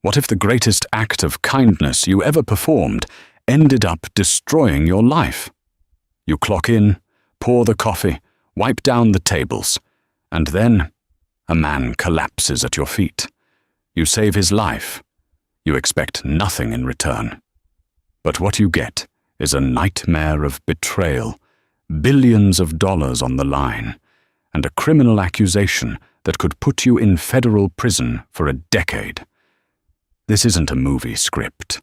What if the greatest act of kindness you ever performed ended up destroying your life? You clock in, pour the coffee, wipe down the tables, and then a man collapses at your feet. You save his life. You expect nothing in return. But what you get is a nightmare of betrayal, billions of dollars on the line, and a criminal accusation that could put you in federal prison for a decade. This isn't a movie script.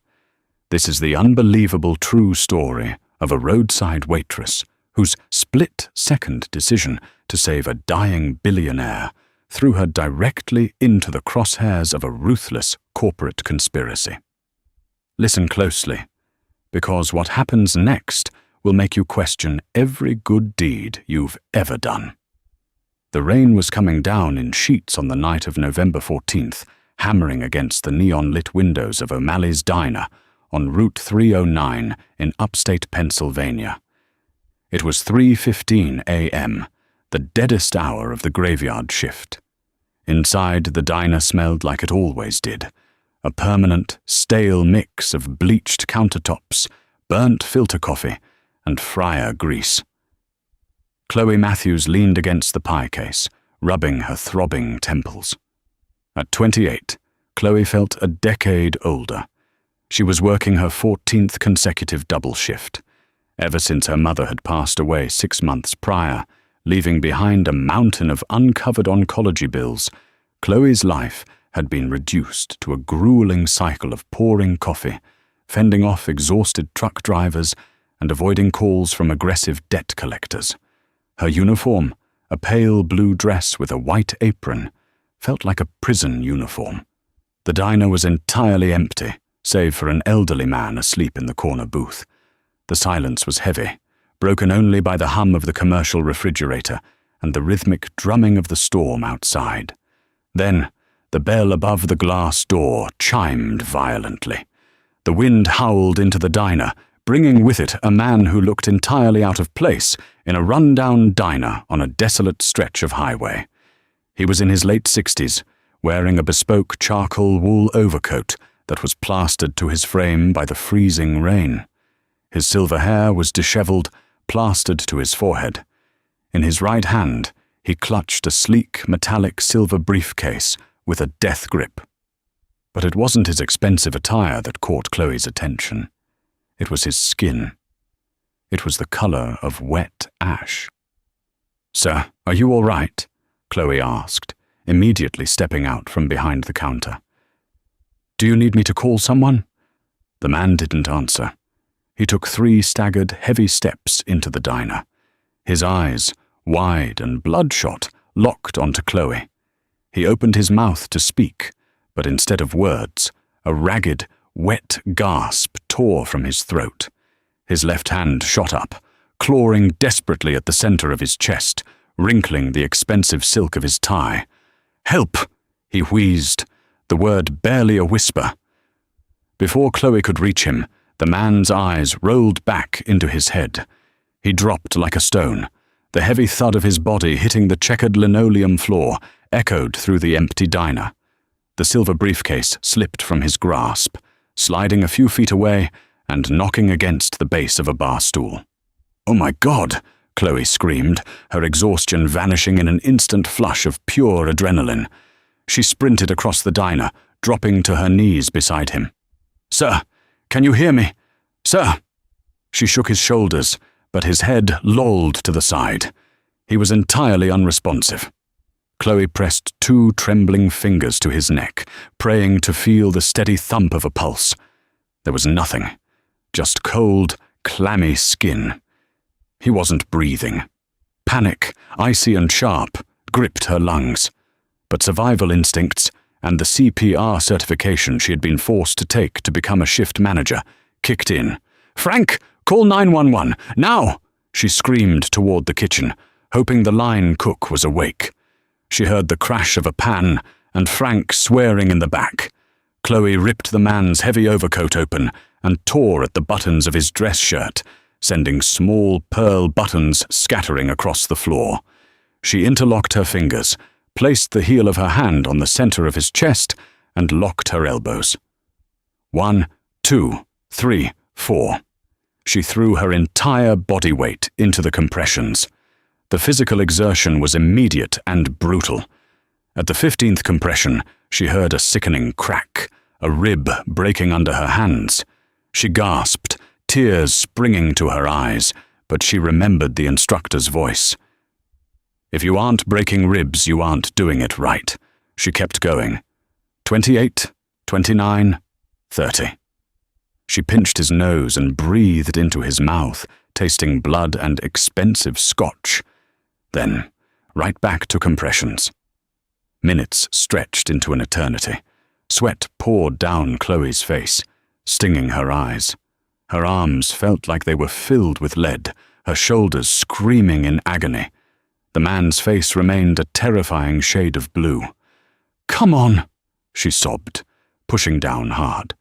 This is the unbelievable true story of a roadside waitress whose split-second decision to save a dying billionaire threw her directly into the crosshairs of a ruthless corporate conspiracy. Listen closely, because what happens next will make you question every good deed you've ever done. The rain was coming down in sheets on the night of November 14th, hammering against the neon-lit windows of O'Malley's Diner on Route 309 in upstate Pennsylvania. It was 3:15 a.m., the deadest hour of the graveyard shift. Inside, the diner smelled like it always did, a permanent, stale mix of bleached countertops, burnt filter coffee, and fryer grease. Chloe Matthews leaned against the pie case, rubbing her throbbing temples. At 28, Chloe felt a decade older. She was working her 14th consecutive double shift, ever since her mother had passed away 6 months prior, leaving behind a mountain of uncovered oncology bills. Chloe's life had been reduced to a grueling cycle of pouring coffee, fending off exhausted truck drivers, and avoiding calls from aggressive debt collectors. Her uniform, a pale blue dress with a white apron, felt like a prison uniform. The diner was entirely empty, save for an elderly man asleep in the corner booth. The silence was heavy, broken only by the hum of the commercial refrigerator and the rhythmic drumming of the storm outside. Then, the bell above the glass door chimed violently. The wind howled into the diner, bringing with it a man who looked entirely out of place in a run-down diner on a desolate stretch of highway. He was in his late 60s, wearing a bespoke charcoal wool overcoat that was plastered to his frame by the freezing rain. His silver hair was disheveled, plastered to his forehead. In his right hand, he clutched a sleek, metallic silver briefcase with a death grip. But it wasn't his expensive attire that caught Chloe's attention. It was his skin. It was the color of wet ash. "Sir, are you all right?" Chloe asked, immediately stepping out from behind the counter. "Do you need me to call someone?" The man didn't answer. He took 3 staggered, heavy steps into the diner. His eyes, wide and bloodshot, locked onto Chloe. He opened his mouth to speak, but instead of words, a ragged, wet gasp tore from his throat. His left hand shot up, clawing desperately at the center of his chest, wrinkling the expensive silk of his tie. "Help!" he wheezed, the word barely a whisper. Before Chloe could reach him, the man's eyes rolled back into his head. He dropped like a stone. The heavy thud of his body hitting the checkered linoleum floor echoed through the empty diner. The silver briefcase slipped from his grasp, sliding a few feet away and knocking against the base of a bar stool. "Oh my God!" Chloe screamed, her exhaustion vanishing in an instant flush of pure adrenaline. She sprinted across the diner, dropping to her knees beside him. "Sir, can you hear me? Sir!" She shook his shoulders, but his head lolled to the side. He was entirely unresponsive. Chloe pressed 2 trembling fingers to his neck, praying to feel the steady thump of a pulse. There was nothing, just cold, clammy skin. He wasn't breathing. Panic, icy and sharp, gripped her lungs. But survival instincts and the CPR certification she had been forced to take to become a shift manager kicked in. "Frank, call 911, now!" she screamed toward the kitchen, hoping the line cook was awake. She heard the crash of a pan and Frank swearing in the back. Chloe ripped the man's heavy overcoat open and tore at the buttons of his dress shirt, sending small pearl buttons scattering across the floor. She interlocked her fingers, placed the heel of her hand on the center of his chest, and locked her elbows. 1, 2, 3, 4. She threw her entire body weight into the compressions. The physical exertion was immediate and brutal. At the 15th compression, she heard a sickening crack, a rib breaking under her hands. She gasped, tears springing to her eyes, but she remembered the instructor's voice. "If you aren't breaking ribs, you aren't doing it right." She kept going. 28, 29, 30. She pinched his nose and breathed into his mouth, tasting blood and expensive scotch. Then, right back to compressions. Minutes stretched into an eternity. Sweat poured down Chloe's face, stinging her eyes. Her arms felt like they were filled with lead, her shoulders screaming in agony. The man's face remained a terrifying shade of blue. "Come on," she sobbed, pushing down hard.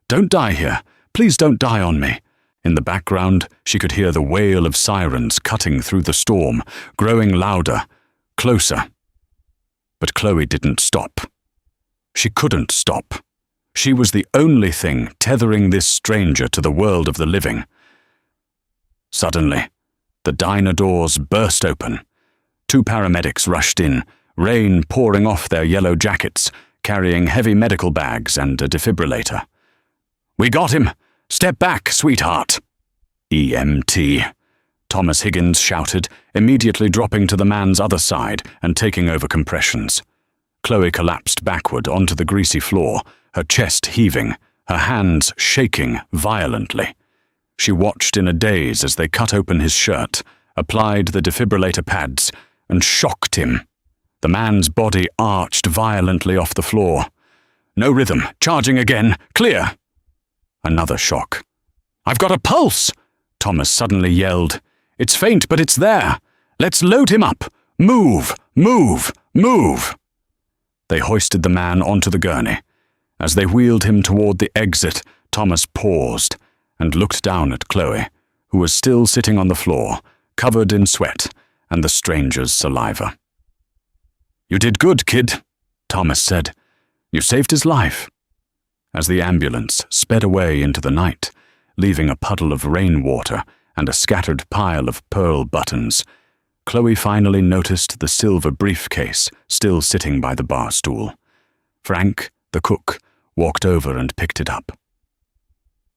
"Don't die here. Please don't die on me." In the background, she could hear the wail of sirens cutting through the storm, growing louder, closer. But Chloe didn't stop. She couldn't stop. She was the only thing tethering this stranger to the world of the living. Suddenly, the diner doors burst open. 2 paramedics rushed in, rain pouring off their yellow jackets, carrying heavy medical bags and a defibrillator. "We got him! Step back, sweetheart!" "EMT," Thomas Higgins shouted, immediately dropping to the man's other side and taking over compressions. Chloe collapsed backward onto the greasy floor, her chest heaving, her hands shaking violently. She watched in a daze as they cut open his shirt, applied the defibrillator pads, and shocked him. The man's body arched violently off the floor. No rhythm, charging again, clear! Another shock. "I've got a pulse!" Thomas suddenly yelled. "It's faint, but it's there! Let's load him up! Move! Move! Move!" They hoisted the man onto the gurney. As they wheeled him toward the exit, Thomas paused and looked down at Chloe, who was still sitting on the floor, covered in sweat and the stranger's saliva. "You did good, kid," Thomas said. "You saved his life." As the ambulance sped away into the night, leaving a puddle of rainwater and a scattered pile of pearl buttons, Chloe finally noticed the silver briefcase still sitting by the bar stool. Frank, the cook, walked over and picked it up.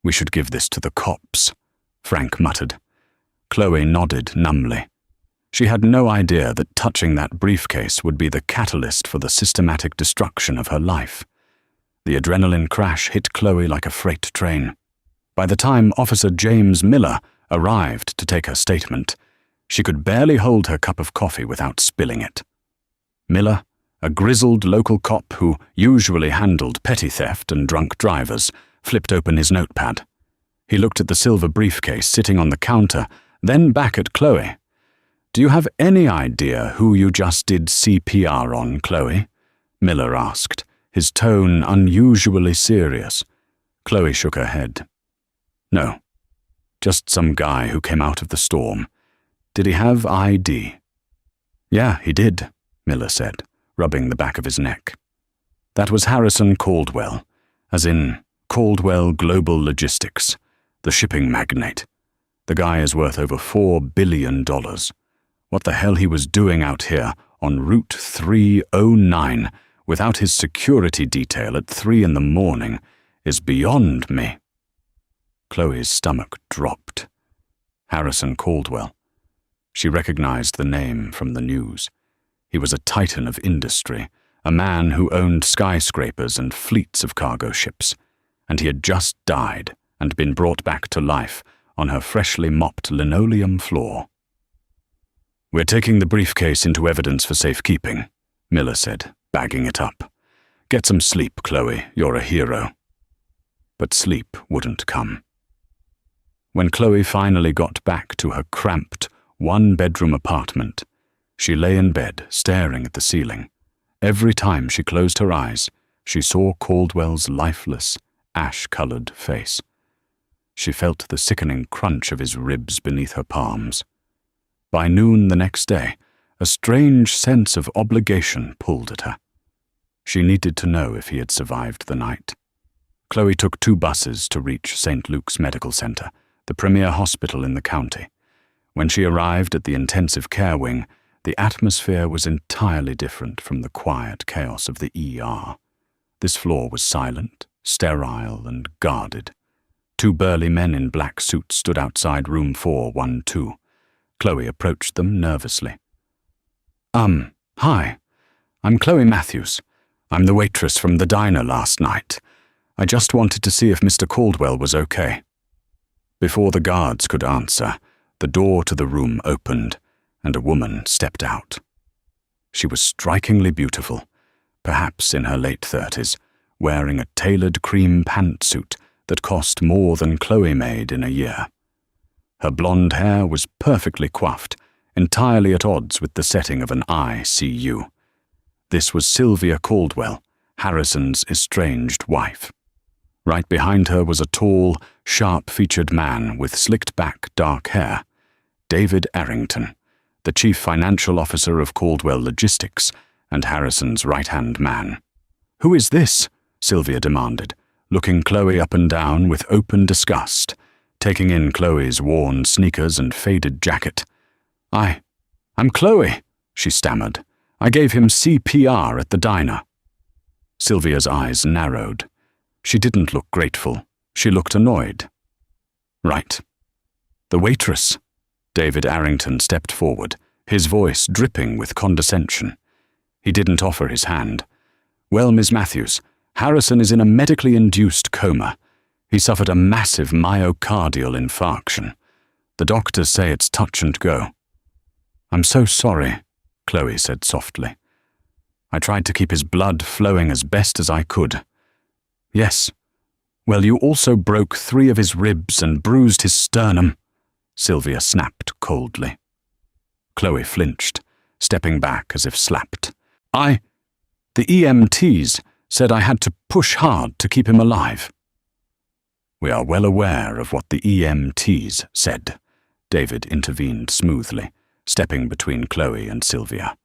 "We should give this to the cops," Frank muttered. Chloe nodded numbly. She had no idea that touching that briefcase would be the catalyst for the systematic destruction of her life. The adrenaline crash hit Chloe like a freight train. By the time Officer James Miller arrived to take her statement, she could barely hold her cup of coffee without spilling it. Miller, a grizzled local cop who usually handled petty theft and drunk drivers, flipped open his notepad. He looked at the silver briefcase sitting on the counter, then back at Chloe. "Do you have any idea who you just did CPR on, Chloe?" Miller asked, his tone unusually serious. Chloe shook her head. "No, just some guy who came out of the storm. Did he have ID?" "Yeah, he did," Miller said, rubbing the back of his neck. "That was Harrison Caldwell, as in Caldwell Global Logistics, the shipping magnate. The guy is worth over $4 billion. What the hell he was doing out here on Route 309 without his security detail at 3 in the morning is beyond me." Chloe's stomach dropped. Harrison Caldwell. She recognized the name from the news. He was a titan of industry, a man who owned skyscrapers and fleets of cargo ships, and he had just died and been brought back to life on her freshly mopped linoleum floor. "We're taking the briefcase into evidence for safekeeping," Miller said, bagging it up. "Get some sleep, Chloe, you're a hero." But sleep wouldn't come. When Chloe finally got back to her cramped, one-bedroom apartment, she lay in bed staring at the ceiling. Every time she closed her eyes, she saw Caldwell's lifeless, ash-colored face. She felt the sickening crunch of his ribs beneath her palms. By noon the next day, a strange sense of obligation pulled at her. She needed to know if he had survived the night. Chloe took 2 buses to reach St. Luke's Medical Center, the premier hospital in the county. When she arrived at the intensive care wing, the atmosphere was entirely different from the quiet chaos of the ER. This floor was silent, sterile, and guarded. 2 burly men in black suits stood outside room 412. Chloe approached them nervously. Hi. I'm Chloe Matthews. I'm the waitress from the diner last night. I just wanted to see if Mr. Caldwell was okay." Before the guards could answer, the door to the room opened, and a woman stepped out. She was strikingly beautiful, perhaps in her late 30s, wearing a tailored cream pantsuit that cost more than Chloe made in a year. Her blonde hair was perfectly coiffed, entirely at odds with the setting of an ICU. This was Sylvia Caldwell, Harrison's estranged wife. Right behind her was a tall, sharp-featured man with slicked-back dark hair, David Arrington, the chief financial officer of Caldwell Logistics and Harrison's right-hand man. "Who is this?" Sylvia demanded, looking Chloe up and down with open disgust, taking in Chloe's worn sneakers and faded jacket. I'm Chloe," she stammered. "I gave him CPR at the diner." Sylvia's eyes narrowed. She didn't look grateful. She looked annoyed. "Right. The waitress." David Arrington stepped forward, his voice dripping with condescension. He didn't offer his hand. "Well, Ms. Matthews, Harrison is in a medically induced coma. He suffered a massive myocardial infarction. The doctors say it's touch and go." "I'm so sorry," Chloe said softly. "I tried to keep his blood flowing as best as I could." "Yes. Well, you also broke 3 of his ribs and bruised his sternum," Sylvia snapped coldly. Chloe flinched, stepping back as if slapped. The EMTs said I had to push hard to keep him alive." "We are well aware of what the EMTs said," David intervened smoothly, stepping between Chloe and Sylvia.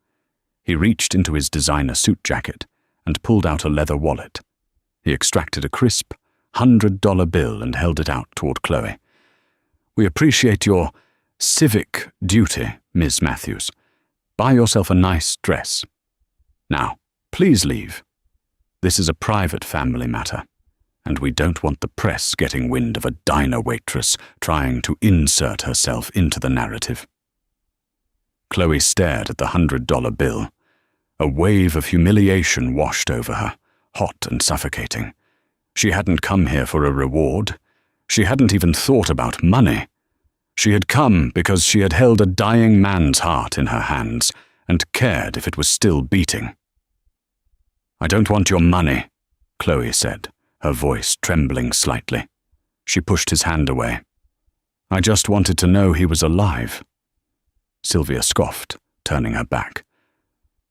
He reached into his designer suit jacket and pulled out a leather wallet. He extracted a crisp, $100 bill and held it out toward Chloe. "We appreciate your civic duty, Ms. Matthews. Buy yourself a nice dress. Now, please leave. This is a private family matter, and we don't want the press getting wind of a diner waitress trying to insert herself into the narrative." Chloe stared at the $100 bill. A wave of humiliation washed over her, hot and suffocating. She hadn't come here for a reward. She hadn't even thought about money. She had come because she had held a dying man's heart in her hands and cared if it was still beating. "I don't want your money," Chloe said, her voice trembling slightly. She pushed his hand away. "I just wanted to know he was alive." Sylvia scoffed, turning her back.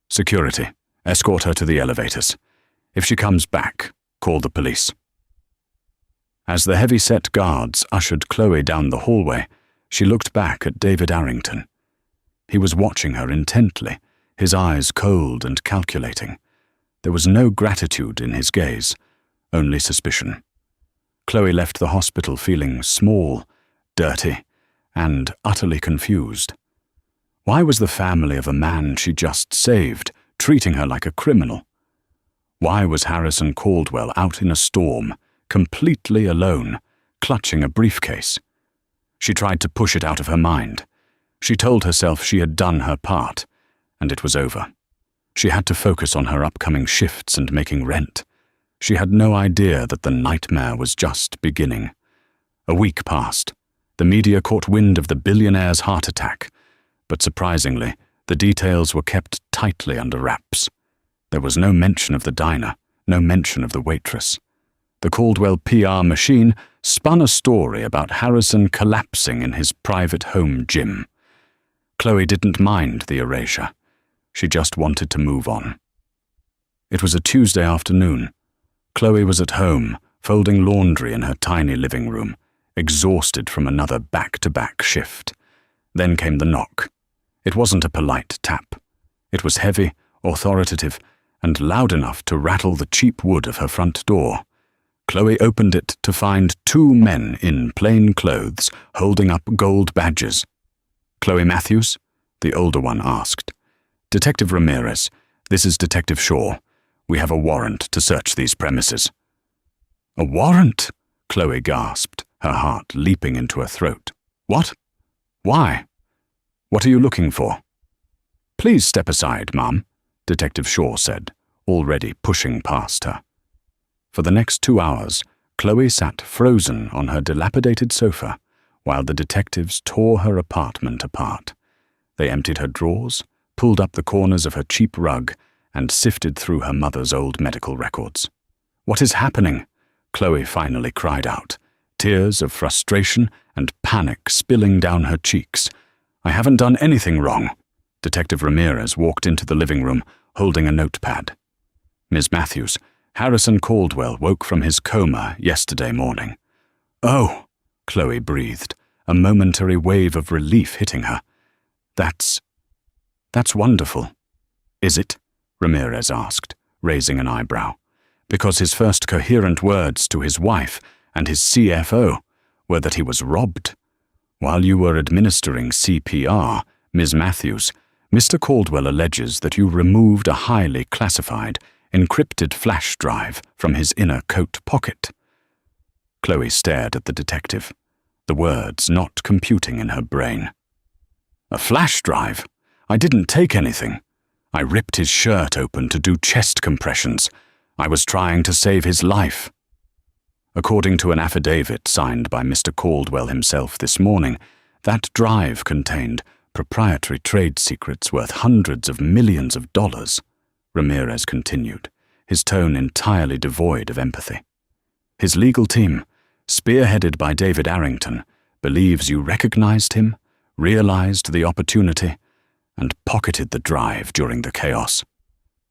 "Security, escort her to the elevators. If she comes back, call the police." As the heavy-set guards ushered Chloe down the hallway, she looked back at David Arrington. He was watching her intently, his eyes cold and calculating. There was no gratitude in his gaze, only suspicion. Chloe left the hospital feeling small, dirty, and utterly confused. Why was the family of a man she just saved treating her like a criminal? Why was Harrison Caldwell out in a storm, completely alone, clutching a briefcase? She tried to push it out of her mind. She told herself she had done her part, and it was over. She had to focus on her upcoming shifts and making rent. She had no idea that the nightmare was just beginning. A week passed. The media caught wind of the billionaire's heart attack, but surprisingly, the details were kept tightly under wraps. There was no mention of the diner, no mention of the waitress. The Caldwell PR machine spun a story about Harrison collapsing in his private home gym. Chloe didn't mind the erasure. She just wanted to move on. It was a Tuesday afternoon. Chloe was at home, folding laundry in her tiny living room, exhausted from another back-to-back shift. Then came the knock. It wasn't a polite tap. It was heavy, authoritative, and loud enough to rattle the cheap wood of her front door. Chloe opened it to find 2 men in plain clothes holding up gold badges. "Chloe Matthews?" the older one asked. "Detective Ramirez, this is Detective Shaw. We have a warrant to search these premises." "A warrant?" Chloe gasped, her heart leaping into her throat. "What? Why? What are you looking for?" "Please step aside, ma'am," Detective Shaw said, already pushing past her. For the next 2 hours, Chloe sat frozen on her dilapidated sofa while the detectives tore her apartment apart. They emptied her drawers, pulled up the corners of her cheap rug, and sifted through her mother's old medical records. "What is happening?" Chloe finally cried out, tears of frustration and panic spilling down her cheeks. "I haven't done anything wrong." Detective Ramirez walked into the living room, holding a notepad. "Ms. Matthews, Harrison Caldwell woke from his coma yesterday morning." "Oh," Chloe breathed, a momentary wave of relief hitting her. That's wonderful." "Is it?" Ramirez asked, raising an eyebrow, because his first coherent words to his wife and his CFO were that he was robbed. "While you were administering CPR, Ms. Matthews, Mr. Caldwell alleges that you removed a highly classified, encrypted flash drive from his inner coat pocket." Chloe stared at the detective, the words not computing in her brain. "A flash drive? I didn't take anything. I ripped his shirt open to do chest compressions. I was trying to save his life." According to an affidavit signed by Mr. Caldwell himself this morning, that drive contained proprietary trade secrets worth hundreds of millions of dollars, Ramirez continued, his tone entirely devoid of empathy. "His legal team, spearheaded by David Arrington, believes you recognized him, realized the opportunity, and pocketed the drive during the chaos."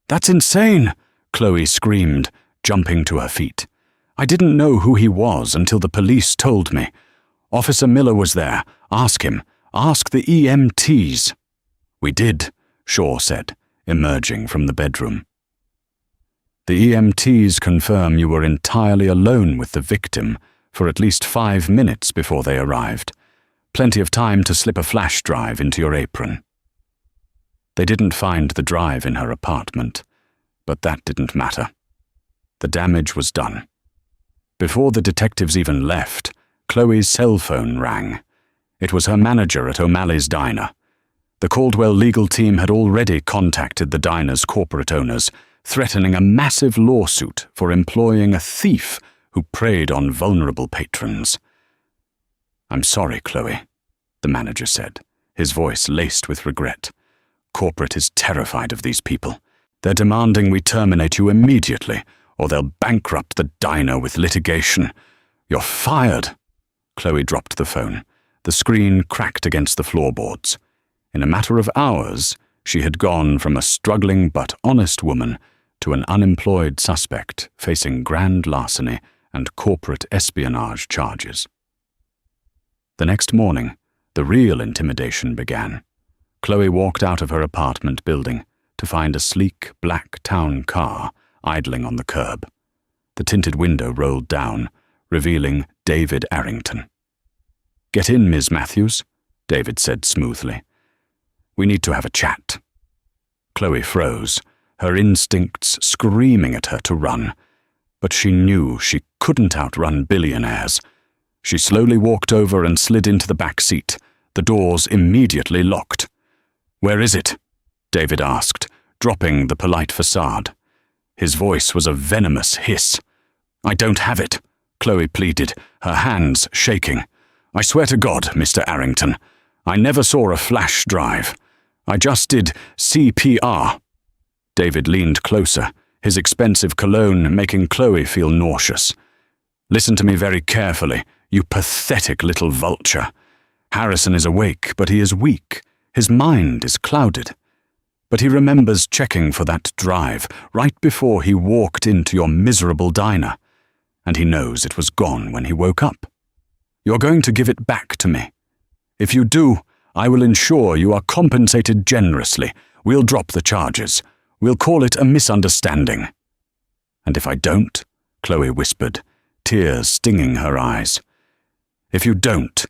"That's insane!" Chloe screamed, jumping to her feet. "I didn't know who he was until the police told me. Officer Miller was there. Ask him. Ask the EMTs." "We did," Shaw said, emerging from the bedroom. "The EMTs confirm you were entirely alone with the victim for at least 5 minutes before they arrived. Plenty of time to slip a flash drive into your apron." They didn't find the drive in her apartment, but that didn't matter. The damage was done. Before the detectives even left, Chloe's cell phone rang. It was her manager at O'Malley's Diner. The Caldwell legal team had already contacted the diner's corporate owners, threatening a massive lawsuit for employing a thief who preyed on vulnerable patrons. "I'm sorry, Chloe," the manager said, his voice laced with regret. "Corporate is terrified of these people. They're demanding we terminate you immediately, or they'll bankrupt the diner with litigation. You're fired." Chloe dropped the phone. The screen cracked against the floorboards. In a matter of hours, she had gone from a struggling but honest woman to an unemployed suspect facing grand larceny and corporate espionage charges. The next morning, the real intimidation began. Chloe walked out of her apartment building to find a sleek black town car idling on the curb. The tinted window rolled down, revealing David Arrington. "Get in, Ms. Matthews," David said smoothly. "We need to have a chat." Chloe froze, her instincts screaming at her to run, but she knew she couldn't outrun billionaires. She slowly walked over and slid into the back seat, the doors immediately locked. "Where is it?" David asked, dropping the polite facade. His voice was a venomous hiss. "I don't have it," Chloe pleaded, her hands shaking. "I swear to God, Mr. Arrington, I never saw a flash drive. I just did CPR." David leaned closer, his expensive cologne making Chloe feel nauseous. "Listen to me very carefully, you pathetic little vulture. Harrison is awake, but he is weak. His mind is clouded. But he remembers checking for that drive right before he walked into your miserable diner, and he knows it was gone when he woke up. You're going to give it back to me. If you do, I will ensure you are compensated generously. We'll drop the charges. We'll call it a misunderstanding." "And if I don't?" Chloe whispered, tears stinging her eyes. "If you don't,"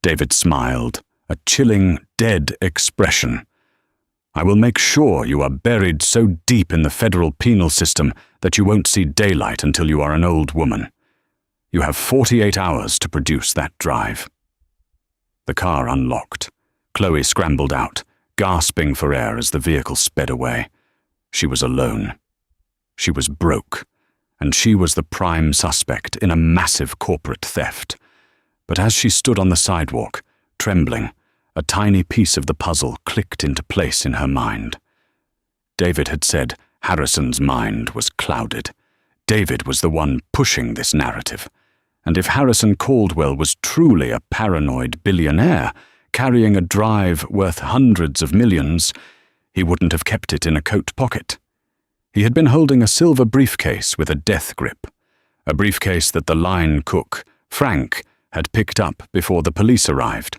David smiled, a chilling, dead expression, "I will make sure you are buried so deep in the federal penal system that you won't see daylight until you are an old woman. You have 48 hours to produce that drive." The car unlocked. Chloe scrambled out, gasping for air as the vehicle sped away. She was alone. She was broke, and she was the prime suspect in a massive corporate theft. But as she stood on the sidewalk, trembling, a tiny piece of the puzzle clicked into place in her mind. David had said Harrison's mind was clouded. David was the one pushing this narrative. And if Harrison Caldwell was truly a paranoid billionaire, carrying a drive worth hundreds of millions, he wouldn't have kept it in a coat pocket. He had been holding a silver briefcase with a death grip, a briefcase that the line cook, Frank, had picked up before the police arrived,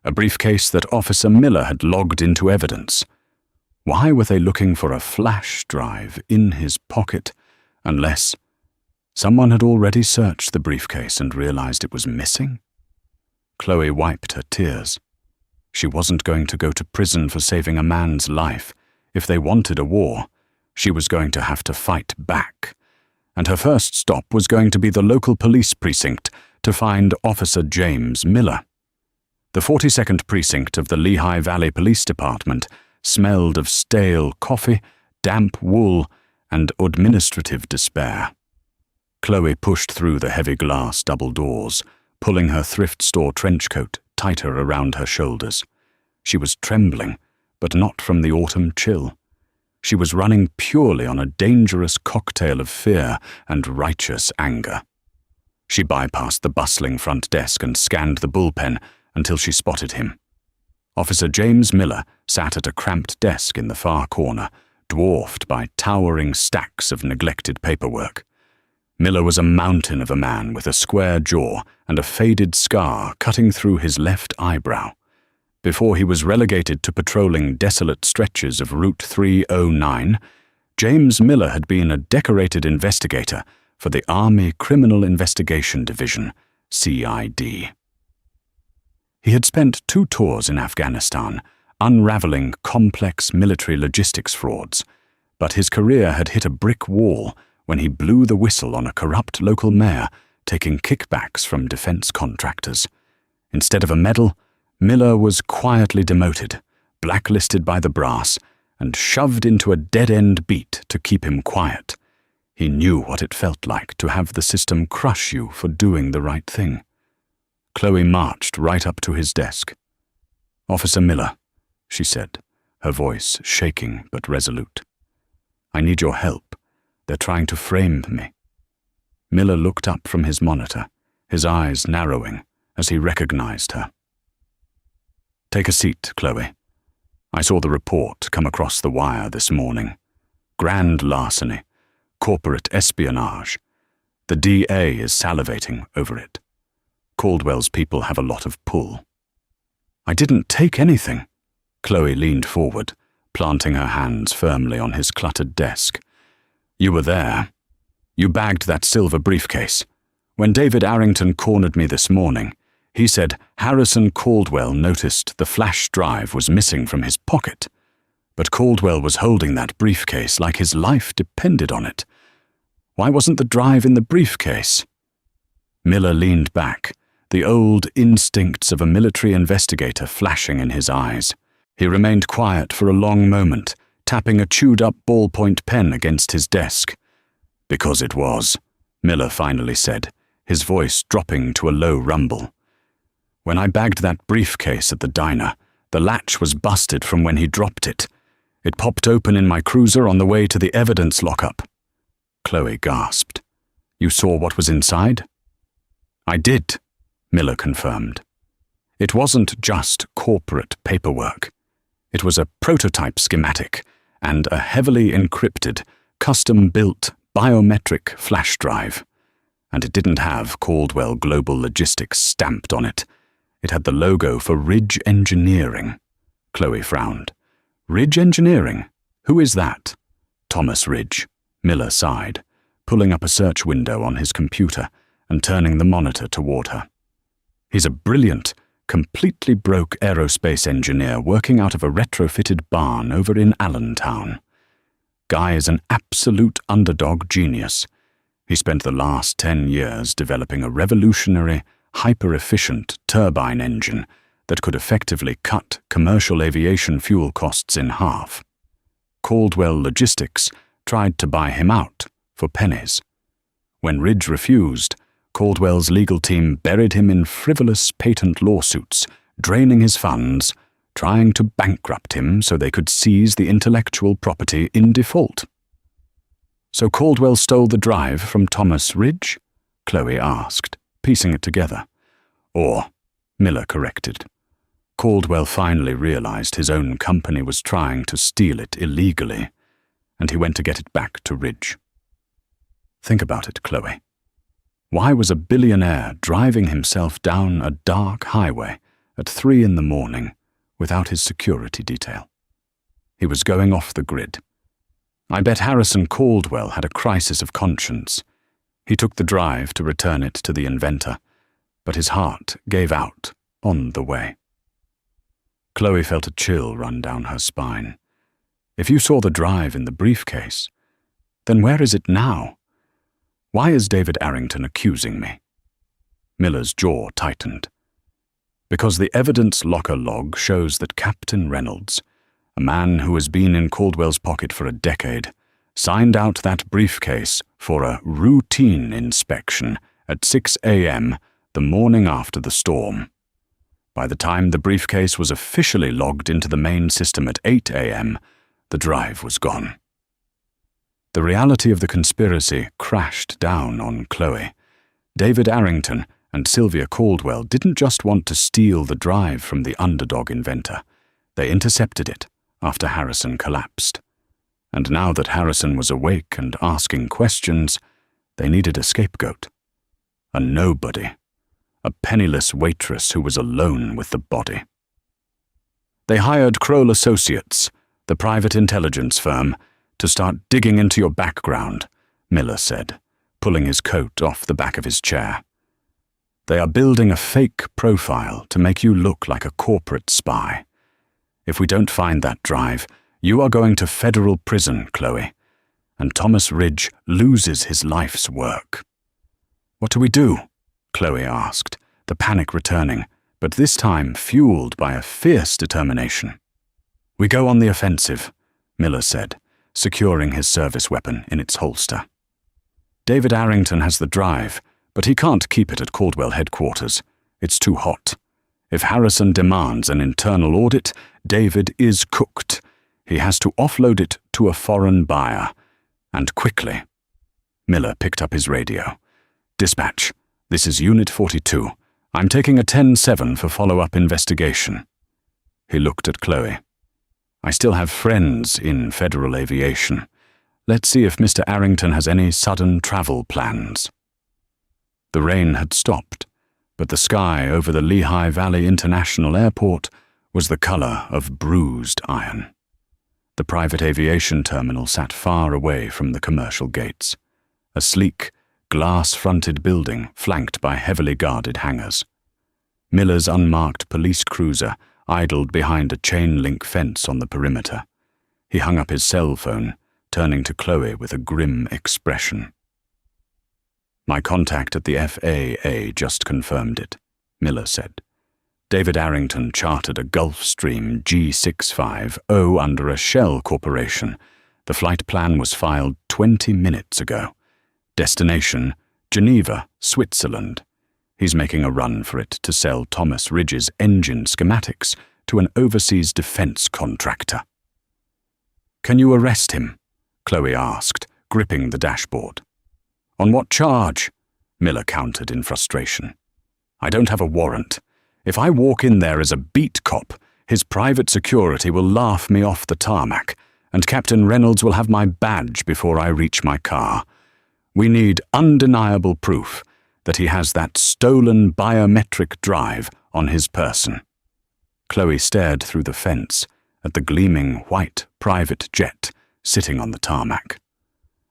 a briefcase that Officer Miller had logged into evidence. Why were they looking for a flash drive in his pocket, unless someone had already searched the briefcase and realized it was missing? Chloe wiped her tears. She wasn't going to go to prison for saving a man's life. If they wanted a war, she was going to have to fight back. And her first stop was going to be the local police precinct to find Officer James Miller. The 42nd Precinct of the Lehigh Valley Police Department smelled of stale coffee, damp wool, and administrative despair. Chloe pushed through the heavy glass double doors, pulling her thrift store trench coat tighter around her shoulders. She was trembling, but not from the autumn chill. She was running purely on a dangerous cocktail of fear and righteous anger. She bypassed the bustling front desk and scanned the bullpen until she spotted him. Officer James Miller sat at a cramped desk in the far corner, dwarfed by towering stacks of neglected paperwork. Miller was a mountain of a man with a square jaw and a faded scar cutting through his left eyebrow. Before he was relegated to patrolling desolate stretches of Route 309, James Miller had been a decorated investigator for the Army Criminal Investigation Division, CID. He had spent 2 tours in Afghanistan, unraveling complex military logistics frauds, but his career had hit a brick wall when he blew the whistle on a corrupt local mayor taking kickbacks from defense contractors. Instead of a medal, Miller was quietly demoted, blacklisted by the brass, and shoved into a dead-end beat to keep him quiet. He knew what it felt like to have the system crush you for doing the right thing. Chloe marched right up to his desk. "Officer Miller," she said, her voice shaking but resolute. "I need your help. They're trying to frame me." Miller looked up from his monitor, his eyes narrowing as he recognized her. "Take a seat, Chloe. I saw the report come across the wire this morning. Grand larceny, corporate espionage. The DA is salivating over it. Caldwell's people have a lot of pull." "I didn't take anything." Chloe leaned forward, planting her hands firmly on his cluttered desk. "You were there. You bagged that silver briefcase. When David Arrington cornered me this morning, he said Harrison Caldwell noticed the flash drive was missing from his pocket. But Caldwell was holding that briefcase like his life depended on it. Why wasn't the drive in the briefcase?" Miller leaned back, the old instincts of a military investigator flashing in his eyes. He remained quiet for a long moment, tapping a chewed-up ballpoint pen against his desk. "Because it was," Miller finally said, his voice dropping to a low rumble. "When I bagged that briefcase at the diner, the latch was busted from when he dropped it. It popped open in my cruiser on the way to the evidence lockup." Chloe gasped. "You saw what was inside?" "I did," Miller confirmed. "It wasn't just corporate paperwork. It was a prototype schematic and a heavily encrypted, custom-built biometric flash drive. And it didn't have Caldwell Global Logistics stamped on it. It had the logo for Ridge Engineering." Chloe frowned. "Ridge Engineering? Who is that?" Thomas Ridge, Miller sighed, pulling up a search window on his computer and turning the monitor toward her. He's a brilliant, completely broke aerospace engineer working out of a retrofitted barn over in Allentown. Guy is an absolute underdog genius. He spent the last 10 years developing a revolutionary, hyper-efficient turbine engine that could effectively cut commercial aviation fuel costs in half. Caldwell Logistics tried to buy him out for pennies. When Ridge refused, Caldwell's legal team buried him in frivolous patent lawsuits, draining his funds, trying to bankrupt him so they could seize the intellectual property in default. So Caldwell stole the drive from Thomas Ridge? Chloe asked, piecing it together. Or, Miller corrected. Caldwell finally realized his own company was trying to steal it illegally, and he went to get it back to Ridge. Think about it, Chloe. Why was a billionaire driving himself down a dark highway at 3 a.m. without his security detail? He was going off the grid. I bet Harrison Caldwell had a crisis of conscience. He took the drive to return it to the inventor, but his heart gave out on the way. Chloe felt a chill run down her spine. If you saw the drive in the briefcase, then where is it now? Why is David Arrington accusing me? Miller's jaw tightened. Because the evidence locker log shows that Captain Reynolds, a man who has been in Caldwell's pocket for a decade, signed out that briefcase for a routine inspection at 6 a.m. the morning after the storm. By the time the briefcase was officially logged into the main system at 8 a.m., the drive was gone. The reality of the conspiracy crashed down on Chloe. David Arrington and Sylvia Caldwell didn't just want to steal the drive from the underdog inventor. They intercepted it after Harrison collapsed. And now that Harrison was awake and asking questions, they needed a scapegoat. A nobody. A penniless waitress who was alone with the body. They hired Kroll Associates, the private intelligence firm, to start digging into your background, Miller said, pulling his coat off the back of his chair. They are building a fake profile to make you look like a corporate spy. If we don't find that drive, you are going to federal prison, Chloe, and Thomas Ridge loses his life's work. What do we do? Chloe asked, the panic returning, but this time fueled by a fierce determination. We go on the offensive, Miller said, securing his service weapon in its holster. David Arrington has the drive, but he can't keep it at Caldwell headquarters. It's too hot. If Harrison demands an internal audit, David is cooked. He has to offload it to a foreign buyer. And quickly. Miller picked up his radio. Dispatch. This is Unit 42. I'm taking a 10-7 for follow-up investigation. He looked at Chloe. I still have friends in federal aviation. Let's see if Mr. Arrington has any sudden travel plans. The rain had stopped, but the sky over the Lehigh Valley International Airport was the color of bruised iron. The private aviation terminal sat far away from the commercial gates, a sleek, glass-fronted building flanked by heavily guarded hangars. Miller's unmarked police cruiser idled behind a chain-link fence on the perimeter. He hung up his cell phone, turning to Chloe with a grim expression. My contact at the FAA just confirmed it, Miller said. David Arrington chartered a Gulfstream G650 under a shell corporation. The flight plan was filed 20 minutes ago. Destination, Geneva, Switzerland. He's making a run for it to sell Thomas Ridge's engine schematics to an overseas defense contractor. Can you arrest him? Chloe asked, gripping the dashboard. On what charge? Miller countered in frustration. I don't have a warrant. If I walk in there as a beat cop, his private security will laugh me off the tarmac, and Captain Reynolds will have my badge before I reach my car. We need undeniable proof that he has that stolen biometric drive on his person. Chloe stared through the fence at the gleaming white private jet sitting on the tarmac.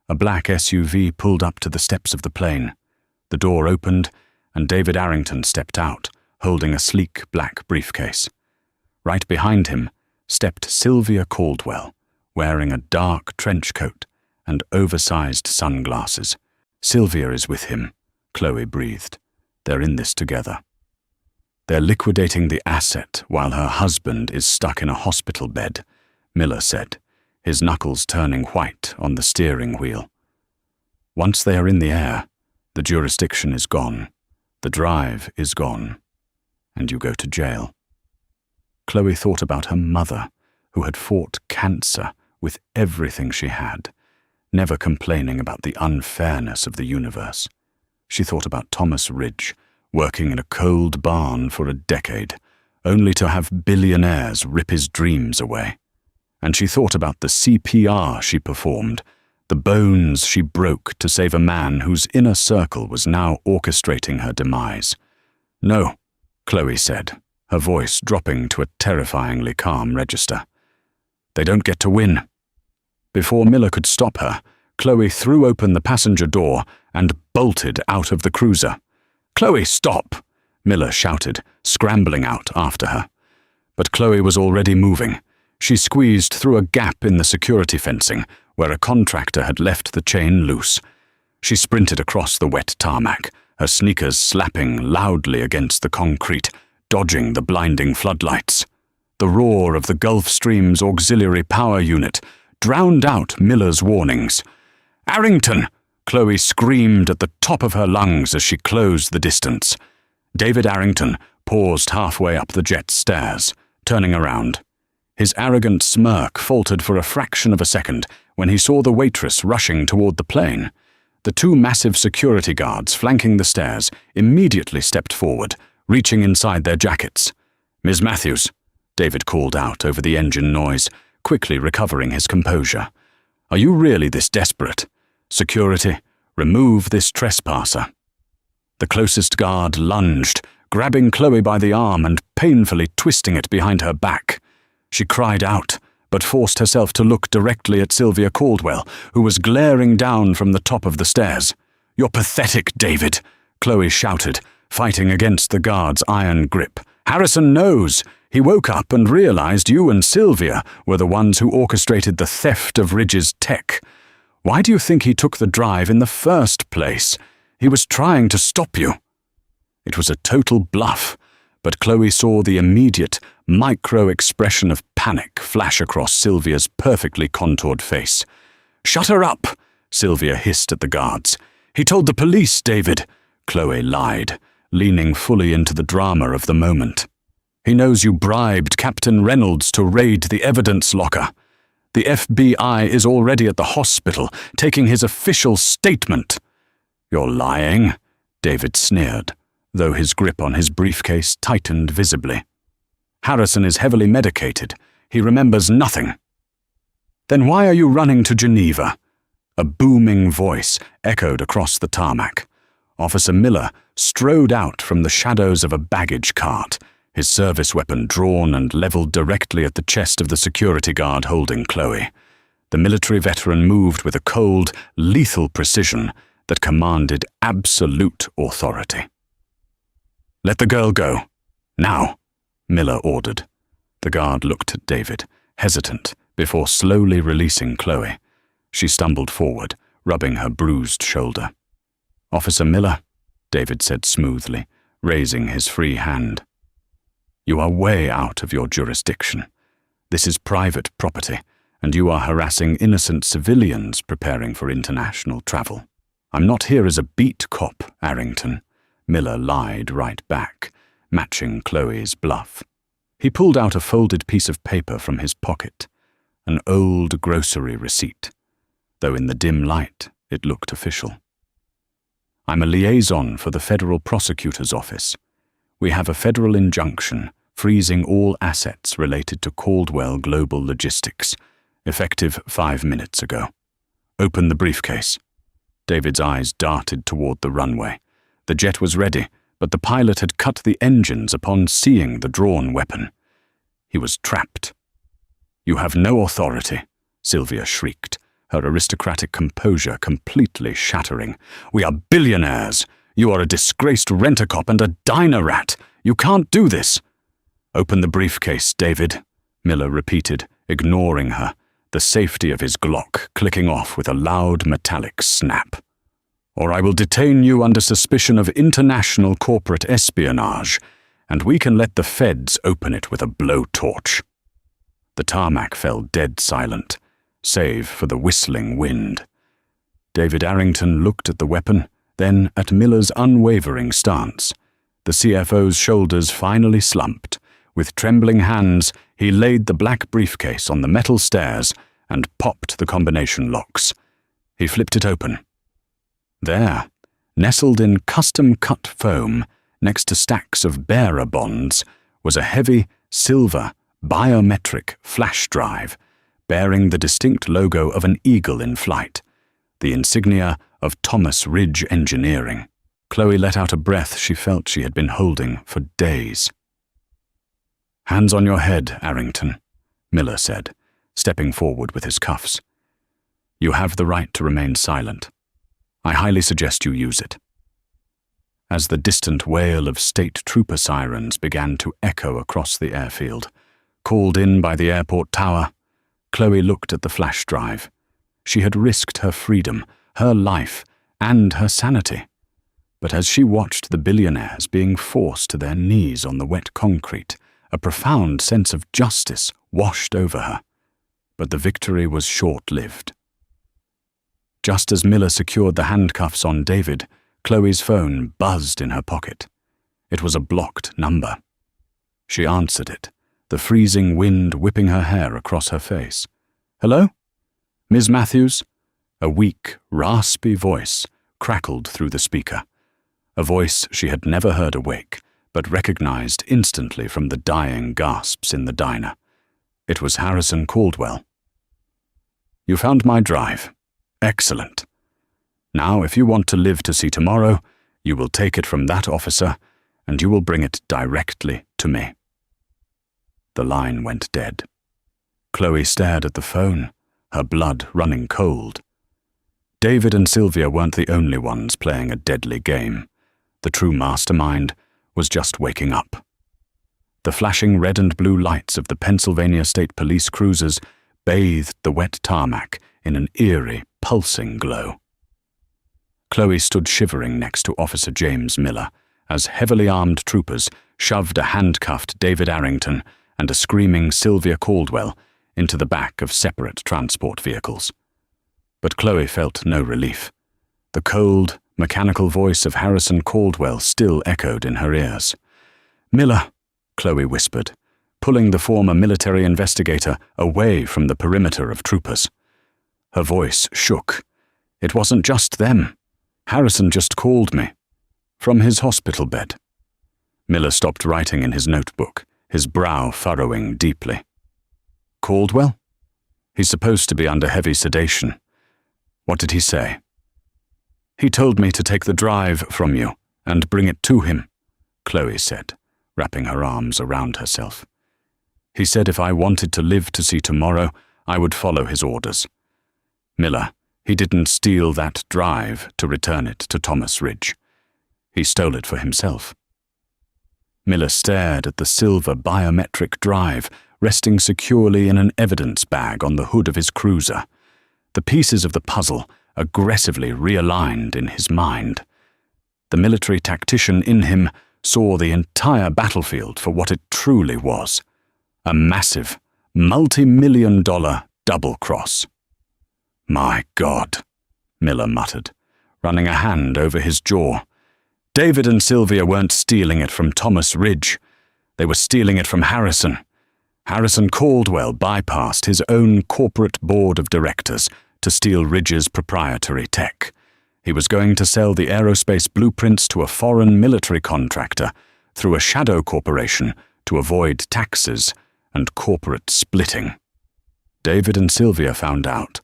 A black SUV pulled up to the steps of the plane. The door opened, and David Arrington stepped out, holding a sleek black briefcase. Right behind him stepped Sylvia Caldwell, wearing a dark trench coat and oversized sunglasses. "Sylvia is with him," Chloe breathed. "They're in this together. They're liquidating the asset while her husband is stuck in a hospital bed," Miller said, his knuckles turning white on the steering wheel. "Once they are in the air, the jurisdiction is gone, the drive is gone, and you go to jail." Chloe thought about her mother, who had fought cancer with everything she had, never complaining about the unfairness of the universe. She thought about Thomas Ridge, working in a cold barn for a decade, only to have billionaires rip his dreams away. And she thought about the CPR she performed, the bones she broke to save a man whose inner circle was now orchestrating her demise. "No," Chloe said, her voice dropping to a terrifyingly calm register. "They don't get to win." Before Miller could stop her, Chloe threw open the passenger door and bolted out of the cruiser. "Chloe, stop!" Miller shouted, scrambling out after her. But Chloe was already moving. She squeezed through a gap in the security fencing where a contractor had left the chain loose. She sprinted across the wet tarmac, her sneakers slapping loudly against the concrete, dodging the blinding floodlights. The roar of the Gulfstream's auxiliary power unit drowned out Miller's warnings. "Arrington!" Chloe screamed at the top of her lungs as she closed the distance. David Arrington paused halfway up the jet's stairs, turning around. His arrogant smirk faltered for a fraction of a second when he saw the waitress rushing toward the plane. The two massive security guards flanking the stairs immediately stepped forward, reaching inside their jackets. "Ms. Matthews," David called out over the engine noise, quickly recovering his composure. "Are you really this desperate? Security, remove this trespasser." The closest guard lunged, grabbing Chloe by the arm and painfully twisting it behind her back. She cried out, but forced herself to look directly at Sylvia Caldwell, who was glaring down from the top of the stairs. "You're pathetic, David," Chloe shouted, fighting against the guard's iron grip. "Harrison knows. He woke up and realized you and Sylvia were the ones who orchestrated the theft of Ridge's tech. Why do you think he took the drive in the first place? He was trying to stop you." It was a total bluff, but Chloe saw the immediate, micro-expression of panic flash across Sylvia's perfectly contoured face. "Shut her up," Sylvia hissed at the guards. "He told the police, David," Chloe lied, leaning fully into the drama of the moment. "He knows you bribed Captain Reynolds to raid the evidence locker. The FBI is already at the hospital, taking his official statement." "You're lying," David sneered, though his grip on his briefcase tightened visibly. "Harrison is heavily medicated. He remembers nothing." "Then why are you running to Geneva?" A booming voice echoed across the tarmac. Officer Miller strode out from the shadows of a baggage cart, his service weapon drawn and leveled directly at the chest of the security guard holding Chloe. The military veteran moved with a cold, lethal precision that commanded absolute authority. "Let the girl go. Now," Miller ordered. The guard looked at David, hesitant, before slowly releasing Chloe. She stumbled forward, rubbing her bruised shoulder. "Officer Miller," David said smoothly, raising his free hand. "You are way out of your jurisdiction. This is private property, and you are harassing innocent civilians preparing for international travel." "I'm not here as a beat cop, Arrington," Miller lied right back, matching Chloe's bluff. He pulled out a folded piece of paper from his pocket, an old grocery receipt, though in the dim light it looked official. "I'm a liaison for the federal prosecutor's office. We have a federal injunction freezing all assets related to Caldwell Global Logistics, effective 5 minutes ago. Open the briefcase." David's eyes darted toward the runway. The jet was ready, but the pilot had cut the engines upon seeing the drawn weapon. He was trapped. "You have no authority," Sylvia shrieked, her aristocratic composure completely shattering. "We are billionaires! You are a disgraced rent-a-cop and a diner rat! You can't do this!" "Open the briefcase, David," Miller repeated, ignoring her, the safety of his Glock clicking off with a loud metallic snap. "Or I will detain you under suspicion of international corporate espionage, and we can let the feds open it with a blowtorch." The tarmac fell dead silent, save for the whistling wind. David Arrington looked at the weapon, then at Miller's unwavering stance. The CFO's shoulders finally slumped. With trembling hands, he laid the black briefcase on the metal stairs and popped the combination locks. He flipped it open. There, nestled in custom-cut foam, next to stacks of bearer bonds, was a heavy, silver, biometric flash drive, bearing the distinct logo of an eagle in flight, the insignia of Thomas Ridge Engineering. Chloe let out a breath she felt she had been holding for days. "Hands on your head, Arrington," Miller said, stepping forward with his cuffs. "You have the right to remain silent. I highly suggest you use it." As the distant wail of state trooper sirens began to echo across the airfield, called in by the airport tower, Chloe looked at the flash drive. She had risked her freedom, her life, and her sanity. But as she watched the billionaires being forced to their knees on the wet concrete, a profound sense of justice washed over her. But the victory was short-lived. Just as Miller secured the handcuffs on David, Chloe's phone buzzed in her pocket. It was a blocked number. She answered it, the freezing wind whipping her hair across her face. "Hello? Ms. Matthews?" A weak, raspy voice crackled through the speaker. A voice she had never heard awake, but recognized instantly from the dying gasps in the diner. It was Harrison Caldwell. "You found my drive. Excellent. Now, if you want to live to see tomorrow, you will take it from that officer, and you will bring it directly to me." The line went dead. Chloe stared at the phone, her blood running cold. David and Sylvia weren't the only ones playing a deadly game. The true mastermind was just waking up. The flashing red and blue lights of the Pennsylvania State Police cruisers bathed the wet tarmac in an eerie, pulsing glow. Chloe stood shivering next to Officer James Miller as heavily armed troopers shoved a handcuffed David Arrington and a screaming Sylvia Caldwell into the back of separate transport vehicles. But Chloe felt no relief. The cold, mechanical voice of Harrison Caldwell still echoed in her ears. "Miller," Chloe whispered, pulling the former military investigator away from the perimeter of troopers. Her voice shook. "It wasn't just them. Harrison just called me. From his hospital bed." Miller stopped writing in his notebook, his brow furrowing deeply. "Caldwell? He's supposed to be under heavy sedation. What did he say?" "He told me to take the drive from you and bring it to him," Chloe said, wrapping her arms around herself. "He said if I wanted to live to see tomorrow, I would follow his orders. Miller, he didn't steal that drive to return it to Thomas Ridge. He stole it for himself." Miller stared at the silver biometric drive resting securely in an evidence bag on the hood of his cruiser. The pieces of the puzzle aggressively realigned in his mind. The military tactician in him saw the entire battlefield for what it truly was: a massive, multi-million-dollar double-cross. "My God," Miller muttered, running a hand over his jaw. David and Sylvia weren't stealing it from Thomas Ridge. They were stealing it from Harrison. Harrison Caldwell bypassed his own corporate board of directors to steal Ridge's proprietary tech. He was going to sell the aerospace blueprints to a foreign military contractor through a shadow corporation to avoid taxes and corporate splitting. David and Sylvia found out,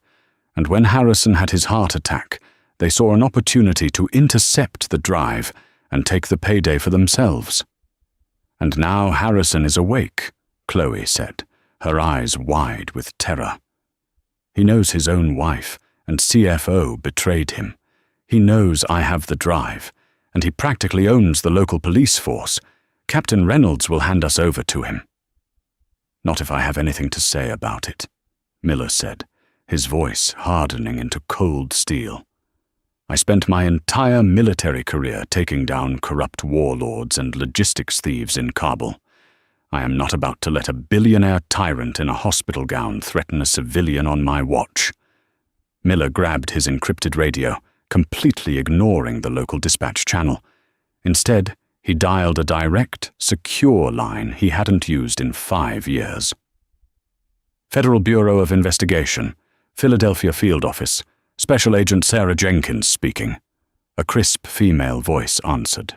and when Harrison had his heart attack, they saw an opportunity to intercept the drive and take the payday for themselves. "And now Harrison is awake," Chloe said, her eyes wide with terror. He knows his own wife and CFO betrayed him. He knows I have the drive, and he practically owns the local police force. Captain Reynolds will hand us over to him." "Not if I have anything to say about it," Miller said, his voice hardening into cold steel. "I spent my entire military career taking down corrupt warlords and logistics thieves in Kabul. I am not about to let a billionaire tyrant in a hospital gown threaten a civilian on my watch." Miller grabbed his encrypted radio, completely ignoring the local dispatch channel. Instead, he dialed a direct, secure line he hadn't used in 5 years. "Federal Bureau of Investigation, Philadelphia Field Office, Special Agent Sarah Jenkins speaking." A crisp female voice answered.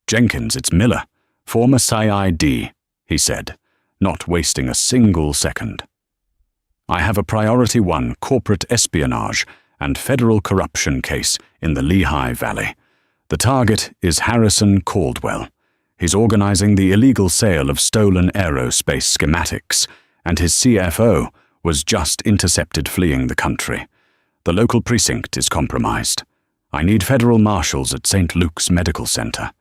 "Jenkins, it's Miller, former CID," he said, not wasting a single second. "I have a Priority 1 corporate espionage and federal corruption case in the Lehigh Valley. The target is Harrison Caldwell. He's organizing the illegal sale of stolen aerospace schematics, and his CFO was just intercepted fleeing the country. The local precinct is compromised. I need federal marshals at St. Luke's Medical Center,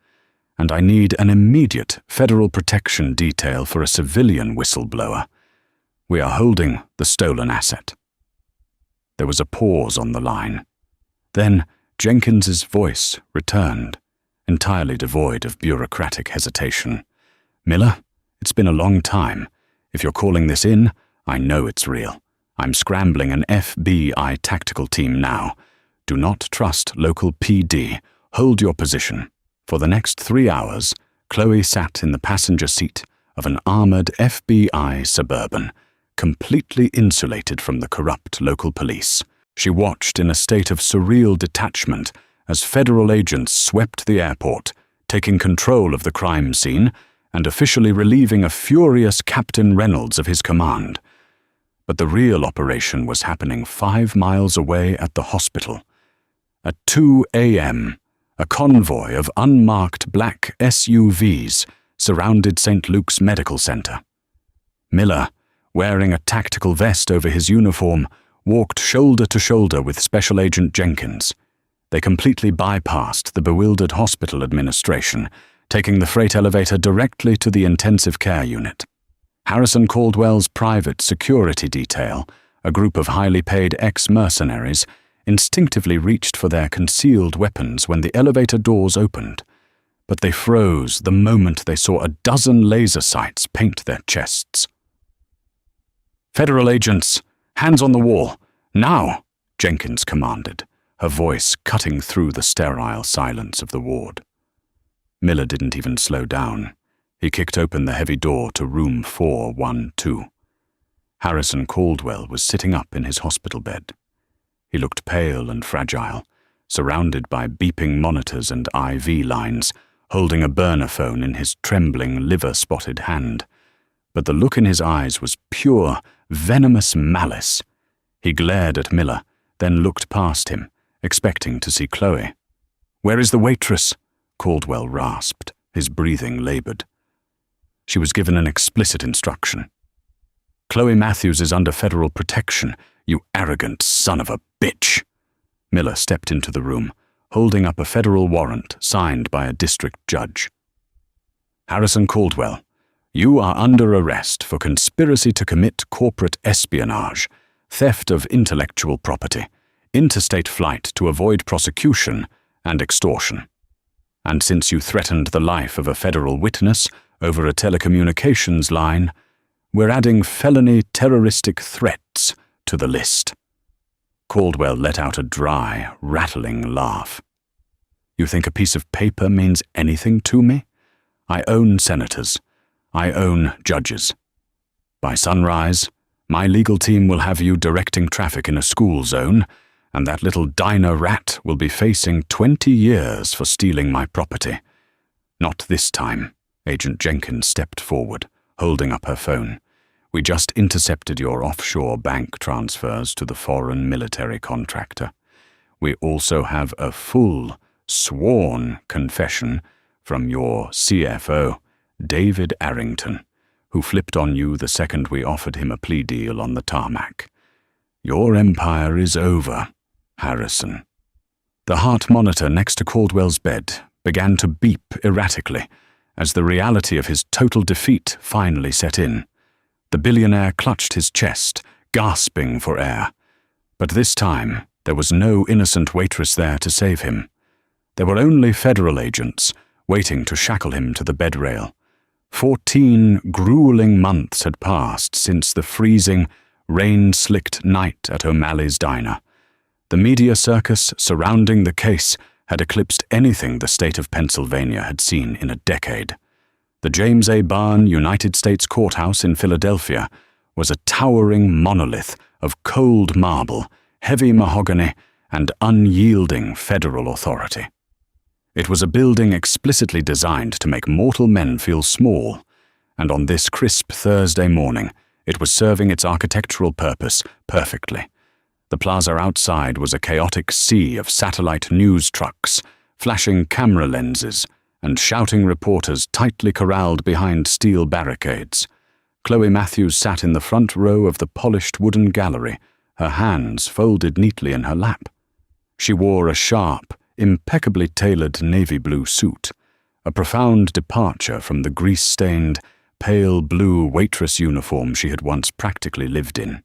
and I need an immediate federal protection detail for a civilian whistleblower. We are holding the stolen asset." There was a pause on the line. Then Jenkins's voice returned, entirely devoid of bureaucratic hesitation. "Miller, it's been a long time. If you're calling this in, I know it's real. I'm scrambling an FBI tactical team now. Do not trust local PD. Hold your position." For the next 3 hours, Chloe sat in the passenger seat of an armored FBI Suburban, completely insulated from the corrupt local police. She watched in a state of surreal detachment as federal agents swept the airport, taking control of the crime scene and officially relieving a furious Captain Reynolds of his command. But the real operation was happening 5 miles away at the hospital. At 2 a.m., a convoy of unmarked black SUVs surrounded St. Luke's Medical Center. Miller, wearing a tactical vest over his uniform, walked shoulder to shoulder with Special Agent Jenkins. They completely bypassed the bewildered hospital administration, taking the freight elevator directly to the intensive care unit. Harrison Caldwell's private security detail, a group of highly paid ex-mercenaries, instinctively reached for their concealed weapons when the elevator doors opened, but they froze the moment they saw a dozen laser sights paint their chests. "Federal agents, hands on the wall, now!" Jenkins commanded, her voice cutting through the sterile silence of the ward. Miller didn't even slow down. He kicked open the heavy door to room 412. Harrison Caldwell was sitting up in his hospital bed. He looked pale and fragile, surrounded by beeping monitors and IV lines, holding a burner phone in his trembling, liver-spotted hand. But the look in his eyes was pure, venomous malice. He glared at Miller, then looked past him, expecting to see Chloe. "Where is the waitress?" Caldwell rasped, his breathing labored. She was given an explicit instruction. "Chloe Matthews is under federal protection, you arrogant son of a bitch." Miller stepped into the room, holding up a federal warrant signed by a district judge. "Harrison Caldwell, you are under arrest for conspiracy to commit corporate espionage, theft of intellectual property, interstate flight to avoid prosecution, and extortion. And since you threatened the life of a federal witness over a telecommunications line, we're adding felony terroristic threats to the list." Caldwell let out a dry, rattling laugh. "You think a piece of paper means anything to me? I own senators. I own judges. By sunrise, my legal team will have you directing traffic in a school zone, and that little diner rat will be facing 20 years for stealing my property. Not this time." Agent Jenkins stepped forward, holding up her phone. "We just intercepted your offshore bank transfers to the foreign military contractor. We also have a full, sworn confession from your CFO, David Arrington, who flipped on you the second we offered him a plea deal on the tarmac. Your empire is over, Harrison. The heart monitor next to Caldwell's bed began to beep erratically as the reality of his total defeat finally set in. The billionaire clutched his chest, gasping for air. But this time, there was no innocent waitress there to save him. There were only federal agents, waiting to shackle him to the bed rail. 14 grueling months had passed since the freezing, rain-slicked night at O'Malley's diner. The media circus surrounding the case had eclipsed anything the state of Pennsylvania had seen in a decade. The James A. Barn United States Courthouse in Philadelphia was a towering monolith of cold marble, heavy mahogany, and unyielding federal authority. It was a building explicitly designed to make mortal men feel small, and on this crisp Thursday morning, it was serving its architectural purpose perfectly. The plaza outside was a chaotic sea of satellite news trucks, flashing camera lenses, and shouting reporters tightly corralled behind steel barricades. Chloe Matthews sat in the front row of the polished wooden gallery, her hands folded neatly in her lap. She wore a sharp, impeccably tailored navy blue suit, a profound departure from the grease-stained, pale blue waitress uniform she had once practically lived in.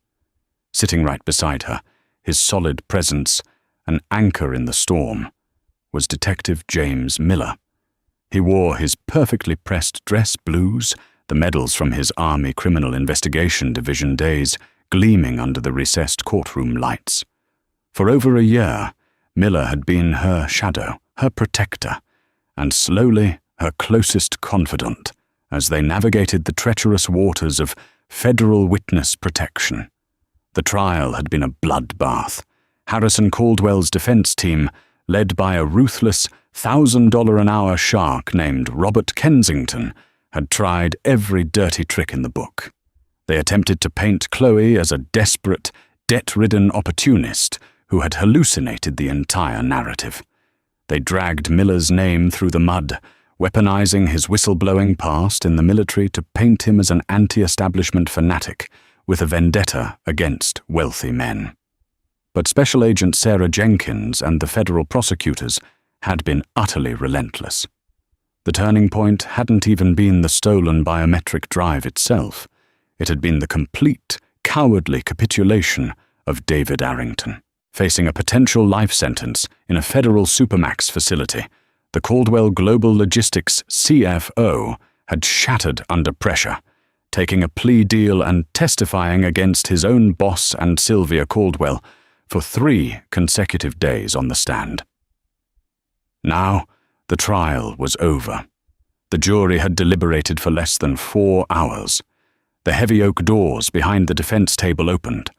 Sitting right beside her, his solid presence, an anchor in the storm, was Detective James Miller. He wore his perfectly pressed dress blues, the medals from his Army Criminal Investigation Division days gleaming under the recessed courtroom lights. For over a year, Miller had been her shadow, her protector, and slowly her closest confidant as they navigated the treacherous waters of federal witness protection. The trial had been a bloodbath. Harrison Caldwell's defense team, led by a ruthless $1,000-an-hour shark named Robert Kensington, had tried every dirty trick in the book. They attempted to paint Chloe as a desperate, debt-ridden opportunist who had hallucinated the entire narrative. They dragged Miller's name through the mud, weaponizing his whistleblowing past in the military to paint him as an anti-establishment fanatic with a vendetta against wealthy men. But Special Agent Sarah Jenkins and the federal prosecutors had been utterly relentless. The turning point hadn't even been the stolen biometric drive itself. It had been the complete, cowardly capitulation of David Arrington. Facing a potential life sentence in a federal supermax facility, the Caldwell Global Logistics CFO had shattered under pressure, taking a plea deal and testifying against his own boss and Sylvia Caldwell for 3 consecutive days on the stand. Now, the trial was over. The jury had deliberated for less than 4 hours. The heavy oak doors behind the defense table opened.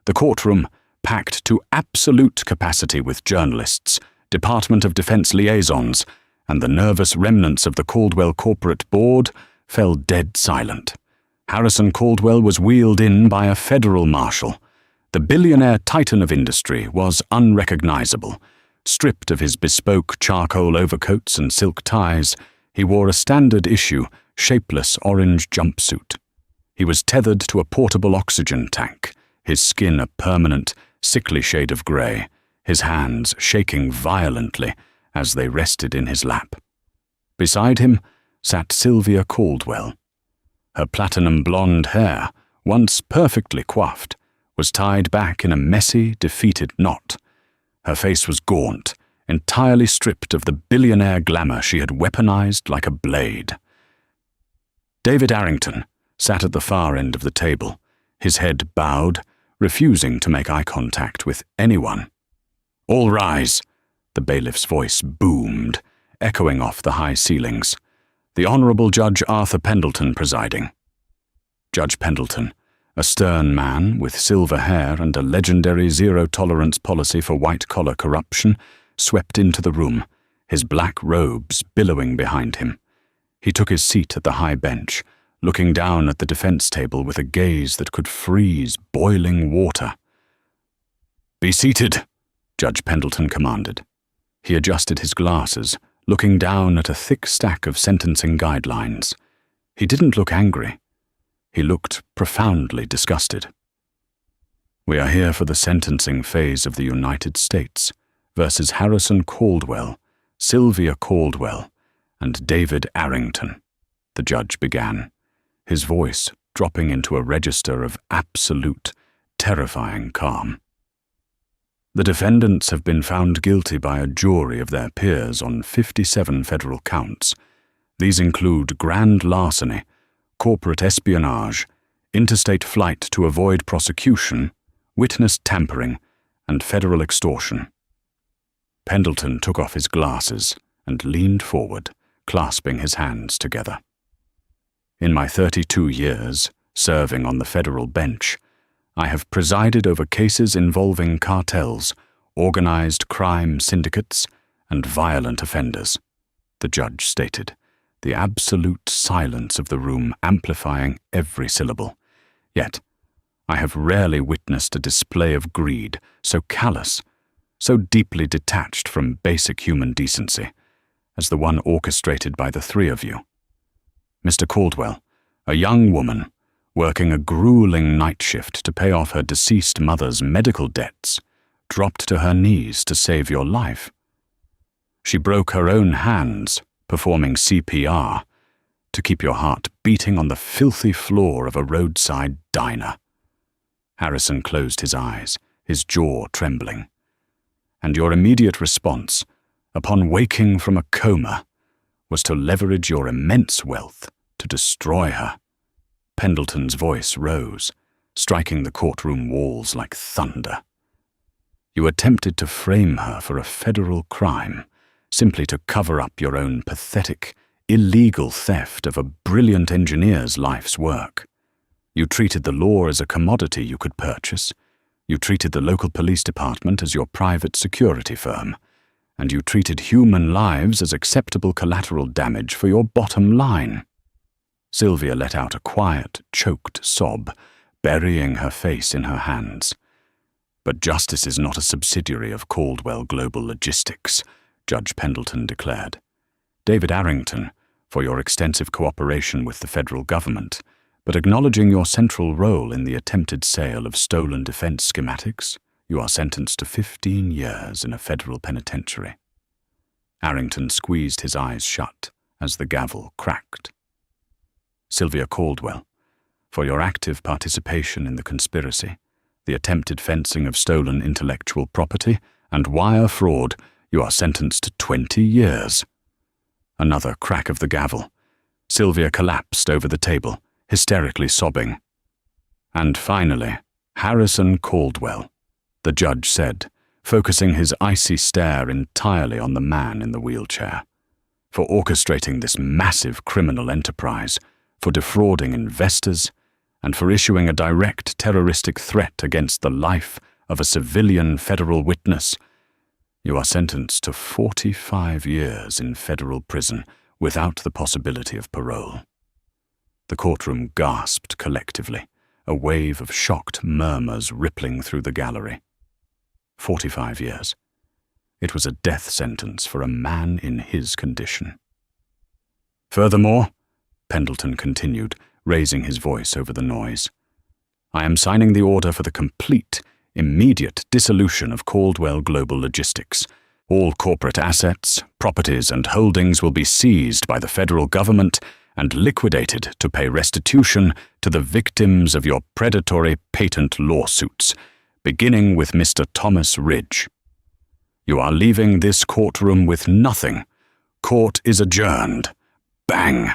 The courtroom, packed to absolute capacity with journalists, Department of Defense liaisons, and the nervous remnants of the Caldwell corporate board, fell dead silent. Harrison Caldwell was wheeled in by a federal marshal. The billionaire titan of industry was unrecognizable. Stripped of his bespoke charcoal overcoats and silk ties, he wore a standard-issue, shapeless orange jumpsuit. He was tethered to a portable oxygen tank, his skin a permanent, sickly shade of grey, his hands shaking violently as they rested in his lap. Beside him sat Sylvia Caldwell. Her platinum blonde hair, once perfectly coiffed, was tied back in a messy, defeated knot. Her face was gaunt, entirely stripped of the billionaire glamour she had weaponized like a blade. David Arrington sat at the far end of the table, his head bowed, refusing to make eye contact with anyone. "All rise," the bailiff's voice boomed, echoing off the high ceilings. The Honorable Judge Arthur Pendleton presiding. Judge Pendleton, a stern man with silver hair and a legendary zero-tolerance policy for white-collar corruption, swept into the room, his black robes billowing behind him. He took his seat at the high bench, looking down at the defense table with a gaze that could freeze boiling water. "Be seated," Judge Pendleton commanded. He adjusted his glasses, looking down at a thick stack of sentencing guidelines. He didn't look angry. He looked profoundly disgusted. We are here for the sentencing phase of the United States versus Harrison Caldwell, Sylvia Caldwell, and David Arrington, the judge began, his voice dropping into a register of absolute, terrifying calm. The defendants have been found guilty by a jury of their peers on 57 federal counts. These include grand larceny, corporate espionage, interstate flight to avoid prosecution, witness tampering, and federal extortion. Pendleton took off his glasses and leaned forward, clasping his hands together. In my 32 years serving on the federal bench, I have presided over cases involving cartels, organized crime syndicates, and violent offenders, the judge stated, the absolute silence of the room amplifying every syllable. Yet, I have rarely witnessed a display of greed so callous, so deeply detached from basic human decency, as the one orchestrated by the three of you. Mr. Caldwell, a young woman, working a grueling night shift to pay off her deceased mother's medical debts, dropped to her knees to save your life. She broke her own hands, performing CPR, to keep your heart beating on the filthy floor of a roadside diner. Harrison closed his eyes, his jaw trembling. And your immediate response, upon waking from a coma, was to leverage your immense wealth to destroy her. Pendleton's voice rose, striking the courtroom walls like thunder. You attempted to frame her for a federal crime, simply to cover up your own pathetic, illegal theft of a brilliant engineer's life's work. You treated the law as a commodity you could purchase. You treated the local police department as your private security firm. And you treated human lives as acceptable collateral damage for your bottom line. Sylvia let out a quiet, choked sob, burying her face in her hands. But justice is not a subsidiary of Caldwell Global Logistics, Judge Pendleton declared. David Arrington, for your extensive cooperation with the federal government, but acknowledging your central role in the attempted sale of stolen defense schematics, you are sentenced to 15 years in a federal penitentiary. Arrington squeezed his eyes shut as the gavel cracked. Sylvia Caldwell, for your active participation in the conspiracy, the attempted fencing of stolen intellectual property, and wire fraud, you are sentenced to 20 years. Another crack of the gavel. Sylvia collapsed over the table, hysterically sobbing. And finally, Harrison Caldwell, the judge said, focusing his icy stare entirely on the man in the wheelchair, for orchestrating this massive criminal enterprise, for defrauding investors, and for issuing a direct terroristic threat against the life of a civilian federal witness. You are sentenced to 45 years in federal prison without the possibility of parole. The courtroom gasped collectively, a wave of shocked murmurs rippling through the gallery. 45 years. It was a death sentence for a man in his condition. Furthermore, Pendleton continued, raising his voice over the noise, I am signing the order for the complete, immediate dissolution of Caldwell Global Logistics. All corporate assets, properties, and holdings will be seized by the federal government and liquidated to pay restitution to the victims of your predatory patent lawsuits, beginning with Mr. Thomas Ridge. You are leaving this courtroom with nothing. Court is adjourned. Bang!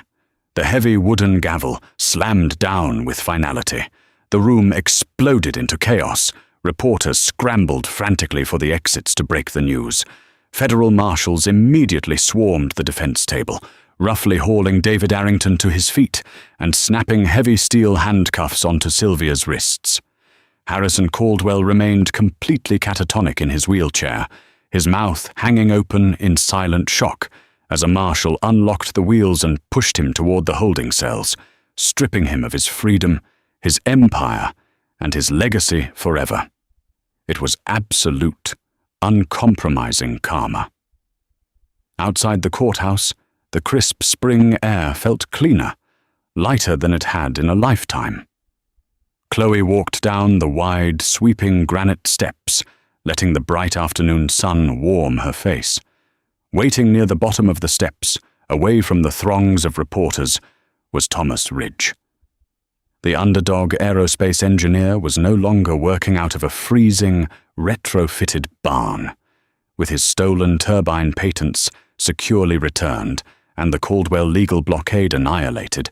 The heavy wooden gavel slammed down with finality. The room exploded into chaos. Reporters scrambled frantically for the exits to break the news. Federal marshals immediately swarmed the defense table, roughly hauling David Arrington to his feet and snapping heavy steel handcuffs onto Sylvia's wrists. Harrison Caldwell remained completely catatonic in his wheelchair, his mouth hanging open in silent shock as a marshal unlocked the wheels and pushed him toward the holding cells, stripping him of his freedom, his empire, and his legacy forever. It was absolute, uncompromising karma. Outside the courthouse, the crisp spring air felt cleaner, lighter than it had in a lifetime. Chloe walked down the wide, sweeping granite steps, letting the bright afternoon sun warm her face. Waiting near the bottom of the steps, away from the throngs of reporters, was Thomas Ridge. The underdog aerospace engineer was no longer working out of a freezing, retrofitted barn. With his stolen turbine patents securely returned and the Caldwell legal blockade annihilated,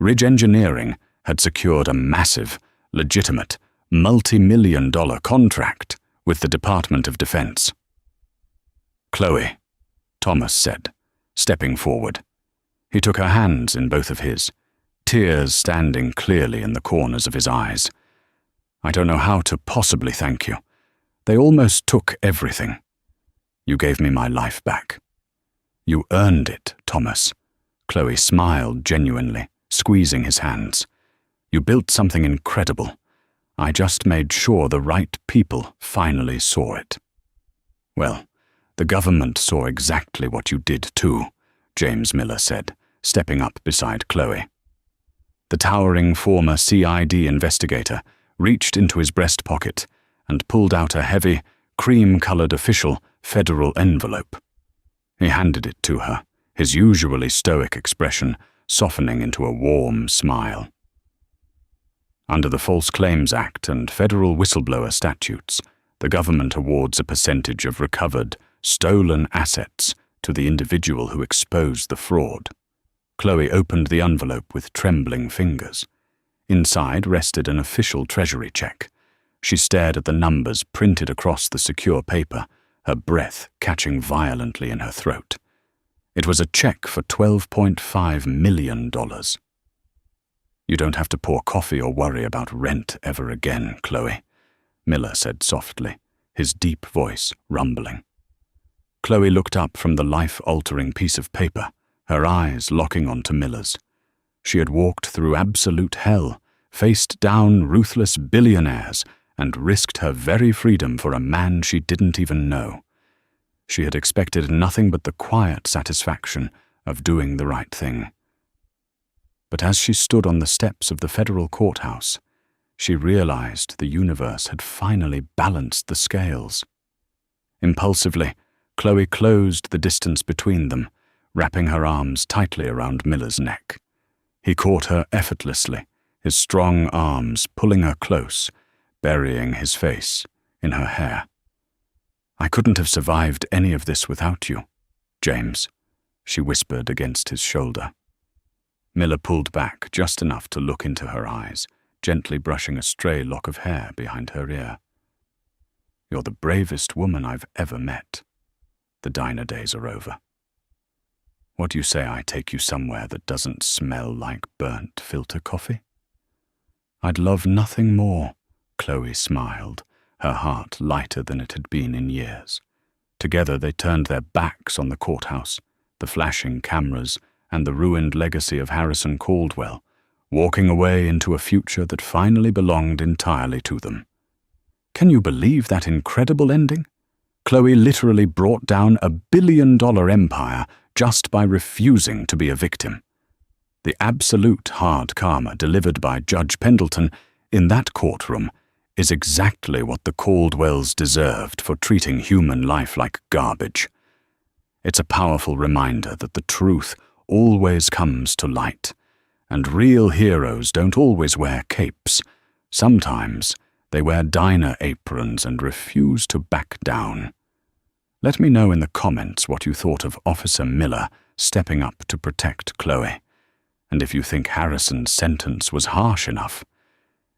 Ridge Engineering had secured a massive, legitimate, multi-million-dollar contract with the Department of Defense. "Chloe," Thomas said, stepping forward. He took her hands in both of his, tears standing clearly in the corners of his eyes. "I don't know how to possibly thank you. They almost took everything. You gave me my life back." "You earned it, Thomas." Chloe smiled genuinely, squeezing his hands. "You built something incredible. I just made sure the right people finally saw it." "Well, the government saw exactly what you did too," James Miller said, stepping up beside Chloe. The towering former CID investigator reached into his breast pocket and pulled out a heavy, cream-colored official federal envelope. He handed it to her, his usually stoic expression softening into a warm smile. Under the False Claims Act and federal whistleblower statutes, the government awards a percentage of recovered, stolen assets to the individual who exposed the fraud. Chloe opened the envelope with trembling fingers. Inside rested an official treasury check. She stared at the numbers printed across the secure paper, her breath catching violently in her throat. It was a check for $12.5 million. "You don't have to pour coffee or worry about rent ever again, Chloe," Miller said softly, his deep voice rumbling. Chloe looked up from the life-altering piece of paper, her eyes locking onto Miller's. She had walked through absolute hell, faced down ruthless billionaires, and risked her very freedom for a man she didn't even know. She had expected nothing but the quiet satisfaction of doing the right thing. But as she stood on the steps of the federal courthouse, she realized the universe had finally balanced the scales. Impulsively, Chloe closed the distance between them, wrapping her arms tightly around Miller's neck. He caught her effortlessly, his strong arms pulling her close, burying his face in her hair. "I couldn't have survived any of this without you, James," she whispered against his shoulder. Miller pulled back just enough to look into her eyes, gently brushing a stray lock of hair behind her ear. "You're the bravest woman I've ever met. The diner days are over. What do you say I take you somewhere that doesn't smell like burnt filter coffee?" "I'd love nothing more," Chloe smiled, her heart lighter than it had been in years. Together they turned their backs on the courthouse, the flashing cameras, and the ruined legacy of Harrison Caldwell, walking away into a future that finally belonged entirely to them. Can you believe that incredible ending? Chloe literally brought down a billion-dollar empire just by refusing to be a victim. The absolute hard karma delivered by Judge Pendleton in that courtroom is exactly what the Caldwells deserved for treating human life like garbage. It's a powerful reminder that the truth always comes to light, and real heroes don't always wear capes. Sometimes they wear diner aprons and refuse to back down. Let me know in the comments what you thought of Officer Miller stepping up to protect Chloe, and if you think Harrison's sentence was harsh enough.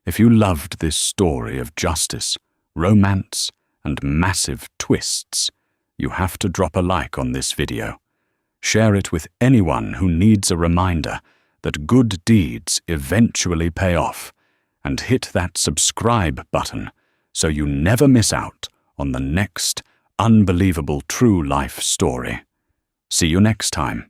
If you loved this story of justice, romance, and massive twists, you have to drop a like on this video. Share it with anyone who needs a reminder that good deeds eventually pay off, and hit that subscribe button so you never miss out on the next unbelievable true life story. See you next time.